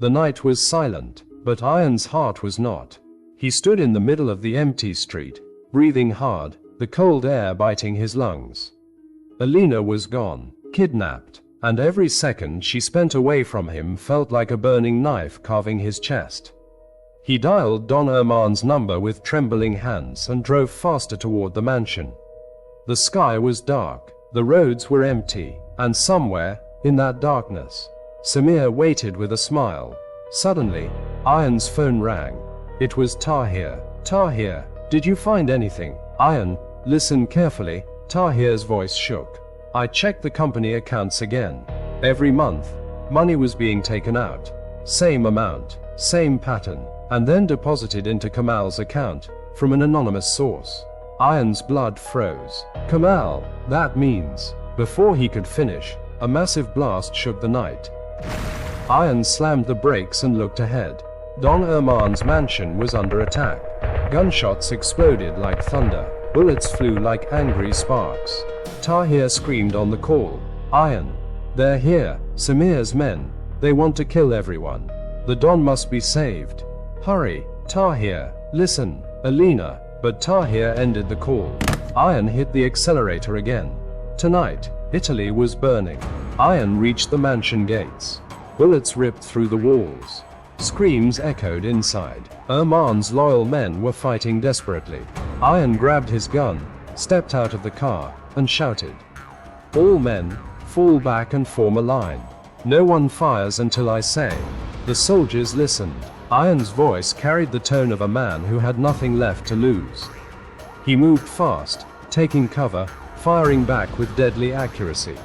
The night was silent, but Ayaan's heart was not. He stood in the middle of the empty street, breathing hard, the cold air biting his lungs. Alina was gone, kidnapped, and every second she spent away from him felt like a burning knife carving his chest. He dialed Don Erman's number with trembling hands and drove faster toward the mansion. The sky was dark, the roads were empty, and somewhere, in that darkness, Samir waited with a smile. Suddenly, Ayaan's phone rang. It was Tahir. Tahir, did you find anything? Ayaan, listen carefully. Tahir's voice shook. I checked the company accounts again. Every month, money was being taken out. Same amount, same pattern, and then deposited into Kamal's account, from an anonymous source. Ayaan's blood froze. Kamal, that means. Before he could finish, a massive blast shook the night. Ayaan slammed the brakes and looked ahead. Don Erman's mansion was under attack. Gunshots exploded like thunder. Bullets flew like angry sparks. Tahir screamed on the call. Ayaan, they're here, Samir's men. They want to kill everyone. The Don must be saved. Hurry, Tahir, listen, Alina. But Tahir ended the call. Ayaan hit the accelerator again. Tonight, Italy was burning. Ayaan reached the mansion gates. Bullets ripped through the walls. Screams echoed inside. Erman's loyal men were fighting desperately. Ayaan grabbed his gun, stepped out of the car, and shouted, all men, fall back and form a line. No one fires until I say. The soldiers listened. Ayaan's voice carried the tone of a man who had nothing left to lose. He moved fast, taking cover, firing back with deadly accuracy.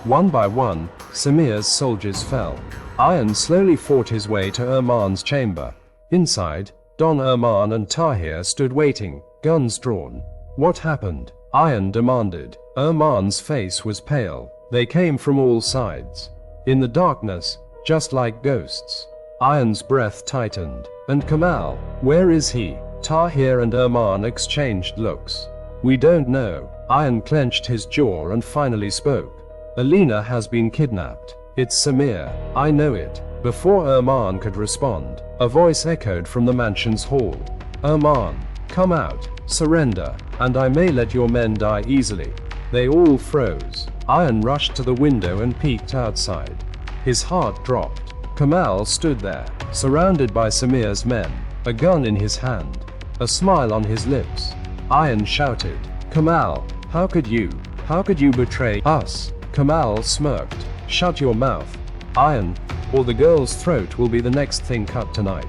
One by one, Samir's soldiers fell. Ayaan slowly fought his way to Erman's chamber. Inside, Don Erman and Tahir stood waiting, guns drawn. What happened? Ayaan demanded. Erman's face was pale. They came from all sides. In the darkness, just like ghosts. Ayaan's breath tightened. And Kamal, where is he? Tahir and Erman exchanged looks. We don't know. Ayaan clenched his jaw and finally spoke. Alina has been kidnapped. It's Samir. I know it. Before Erman could respond, a voice echoed from the mansion's hall. Erman, come out, surrender, and I may let your men die easily. They all froze. Ayaan rushed to the window and peeked outside. His heart dropped. Kamal stood there, surrounded by Samir's men, a gun in his hand, a smile on his lips. Ayaan shouted, Kamal, how could you betray us? Kamal smirked. Shut your mouth, Ayaan, or the girl's throat will be the next thing cut tonight.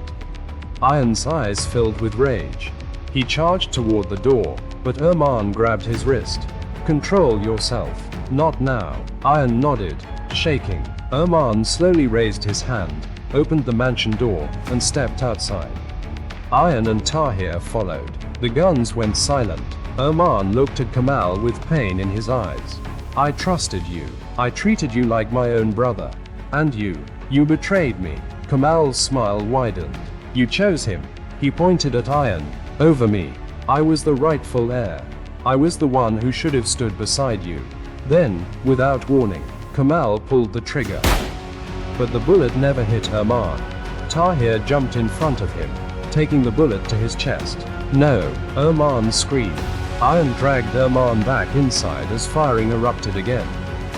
Ayaan's eyes filled with rage. He charged toward the door, but Erman grabbed his wrist. Control yourself. Not now. Ayaan nodded, shaking. Erman slowly raised his hand, opened the mansion door, and stepped outside. Ayaan and Tahir followed. The guns went silent. Erman looked at Kamal with pain in his eyes. I trusted you. I treated you like my own brother. And you betrayed me. Kamal's smile widened. You chose him. He pointed at Ayaan. Over me. I was the rightful heir. I was the one who should have stood beside you. Then, without warning, Kamal pulled the trigger. But the bullet never hit Erman. Tahir jumped in front of him, taking the bullet to his chest. No, Erman screamed. Ayaan dragged Erman back inside as firing erupted again.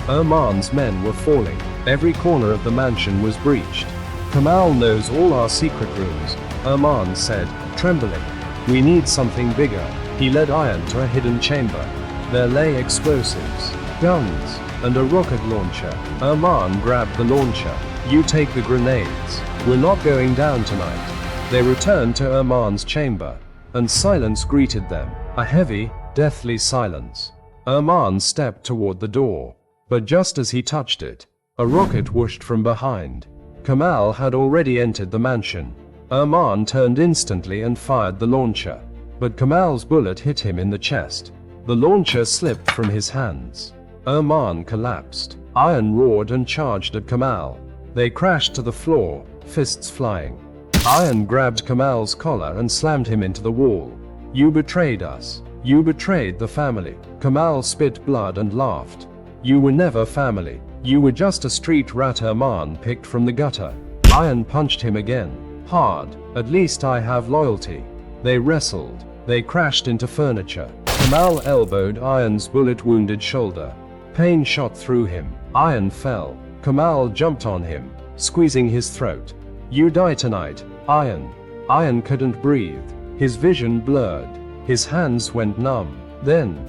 Erman's men were falling. Every corner of the mansion was breached. Kamal knows all our secret rooms, Erman said, trembling. We need something bigger. He led Ayaan to a hidden chamber. There lay explosives, guns, and a rocket launcher. Erman grabbed the launcher. You take the grenades. We're not going down tonight. They returned to Erman's chamber, and silence greeted them. A heavy, deathly silence. Erman stepped toward the door, but just as he touched it, a rocket whooshed from behind. Kamal had already entered the mansion. Erman turned instantly and fired the launcher, but Kamal's bullet hit him in the chest. The launcher slipped from his hands. Erman collapsed. Ayaan roared and charged at Kamal. They crashed to the floor, fists flying. Ayaan grabbed Kamal's collar and slammed him into the wall. You betrayed us. You betrayed the family. Kamal spit blood and laughed. You were never family. You were just a street rat Erman picked from the gutter. Ayaan punched him again. Hard. At least I have loyalty. They wrestled. They crashed into furniture. Kamal elbowed Ayaan's bullet-wounded shoulder. Pain shot through him. Ayaan fell. Kamal jumped on him, squeezing his throat. You die tonight, Ayaan. Ayaan couldn't breathe. His vision blurred. His hands went numb. Then,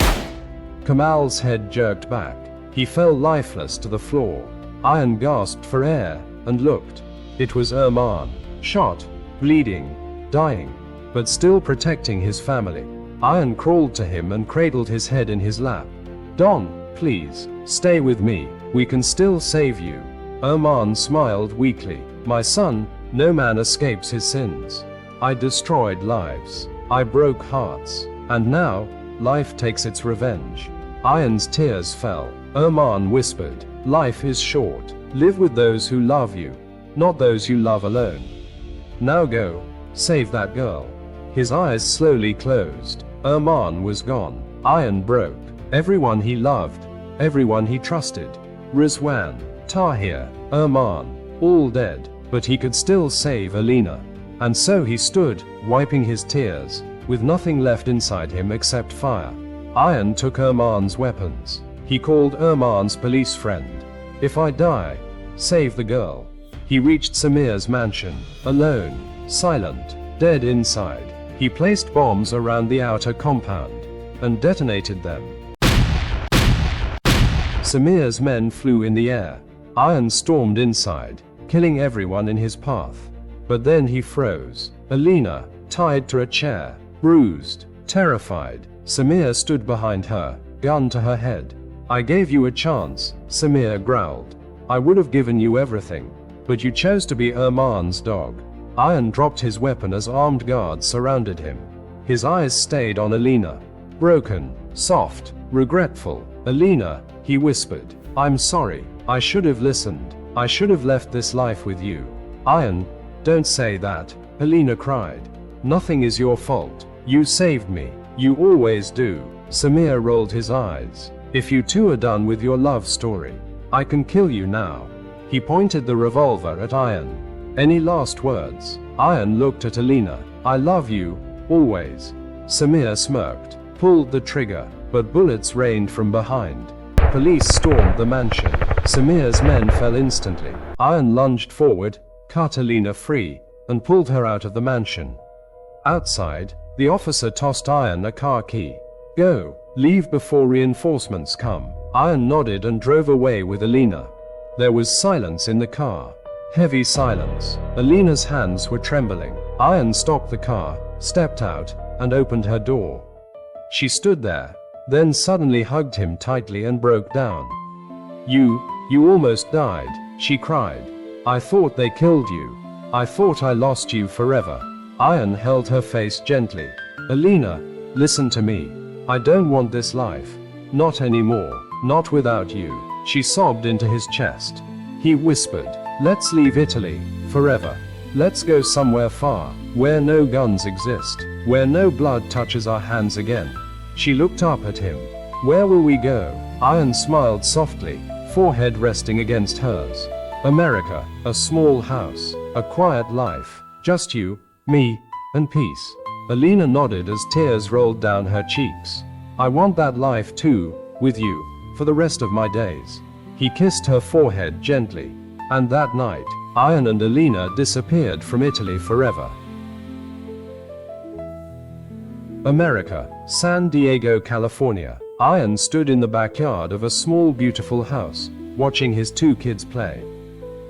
Kamal's head jerked back. He fell lifeless to the floor. Ayaan gasped for air and looked. It was Arman, shot, bleeding, dying, but still protecting his family. Ayaan crawled to him and cradled his head in his lap. Don, please, stay with me. We can still save you. Arman smiled weakly. My son, no man escapes his sins. I destroyed lives. I broke hearts. And now, life takes its revenge. Ayaan's tears fell. Arman whispered, life is short. Live with those who love you, not those you love alone. Now go, save that girl. His eyes slowly closed. Arman was gone. Ayaan broke. Everyone he loved, everyone he trusted. Rizwan, Tahir, Arman, all dead, but he could still save Alina. And so he stood, wiping his tears, with nothing left inside him except fire. Ayaan took Arman's weapons. He called Arman's police friend. If I die, save the girl. He reached Samir's mansion, alone, silent, dead inside. He placed bombs around the outer compound and detonated them. Samir's men flew in the air. Ayaan stormed inside, killing everyone in his path. But then he froze. Alina, tied to a chair, bruised, terrified. Samir stood behind her, gun to her head. I gave you a chance, Samir growled. I would have given you everything, but you chose to be Arman's dog. Ayaan dropped his weapon as armed guards surrounded him. His eyes stayed on Alina. Broken, soft, regretful. Alina, he whispered. I'm sorry. I should have listened. I should have left this life with you. Ayaan, don't say that, Alina cried. Nothing is your fault. You saved me. You always do. Samir rolled his eyes. If you two are done with your love story, I can kill you now. He pointed the revolver at Ayaan. Any last words? Ayaan looked at Alina. I love you, always. Samir smirked, pulled the trigger, but bullets rained from behind. Police stormed the mansion. Samir's men fell instantly. Ayaan lunged forward, cut Alina free, and pulled her out of the mansion. Outside, the officer tossed Ayaan a car key. Go, leave before reinforcements come. Ayaan nodded and drove away with Alina. There was silence in the car. Heavy silence. Alina's hands were trembling. Ayaan stopped the car, stepped out, and opened her door. She stood there, then suddenly hugged him tightly and broke down. You almost died, she cried. I thought they killed you. I thought I lost you forever. Ayaan held her face gently. Alina, listen to me. I don't want this life. Not anymore. Not without you. She sobbed into his chest. He whispered, let's leave Italy, forever. Let's go somewhere far, where no guns exist, where no blood touches our hands again. She looked up at him. Where will we go? Ayaan smiled softly, forehead resting against hers. America, a small house, a quiet life, just you, me, and peace. Alina nodded as tears rolled down her cheeks. I want that life too, with you, for the rest of my days. He kissed her forehead gently, and that night, Ayaan and Alina disappeared from Italy forever. America, San Diego, California. Ayaan stood in the backyard of a small beautiful house, watching his two kids play.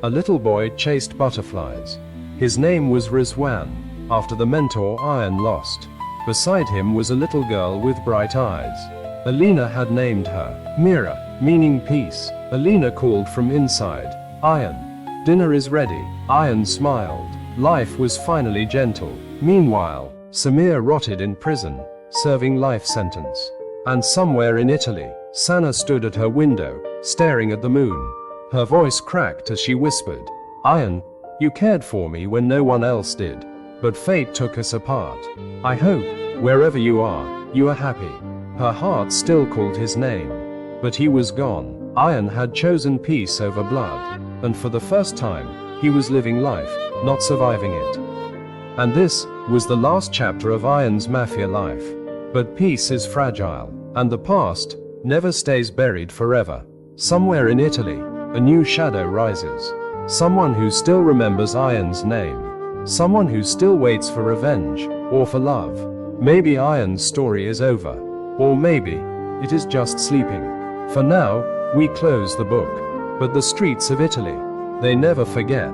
A little boy chased butterflies. His name was Rizwan, after the mentor Ayaan lost. Beside him was a little girl with bright eyes. Alina had named her Mira, meaning peace. Alina called from inside, Ayaan, dinner is ready. Ayaan smiled. Life was finally gentle. Meanwhile, Samir rotted in prison, serving life sentence. And somewhere in Italy, Sana stood at her window, staring at the moon. Her voice cracked as she whispered, Ayaan, you cared for me when no one else did. But fate took us apart. I hope, wherever you are happy. Her heart still called his name. But he was gone. Ayaan had chosen peace over blood. And for the first time, He was living life, not surviving it. And this was the last chapter of Ayaan's mafia life. But peace is fragile, and the past never stays buried forever. Somewhere in Italy, a new shadow rises. Someone who still remembers Ayaan's name. Someone who still waits for revenge, or for love. Maybe Ayaan's story is over. Or maybe it is just sleeping. For now, we close the book. But the streets of Italy, they never forget.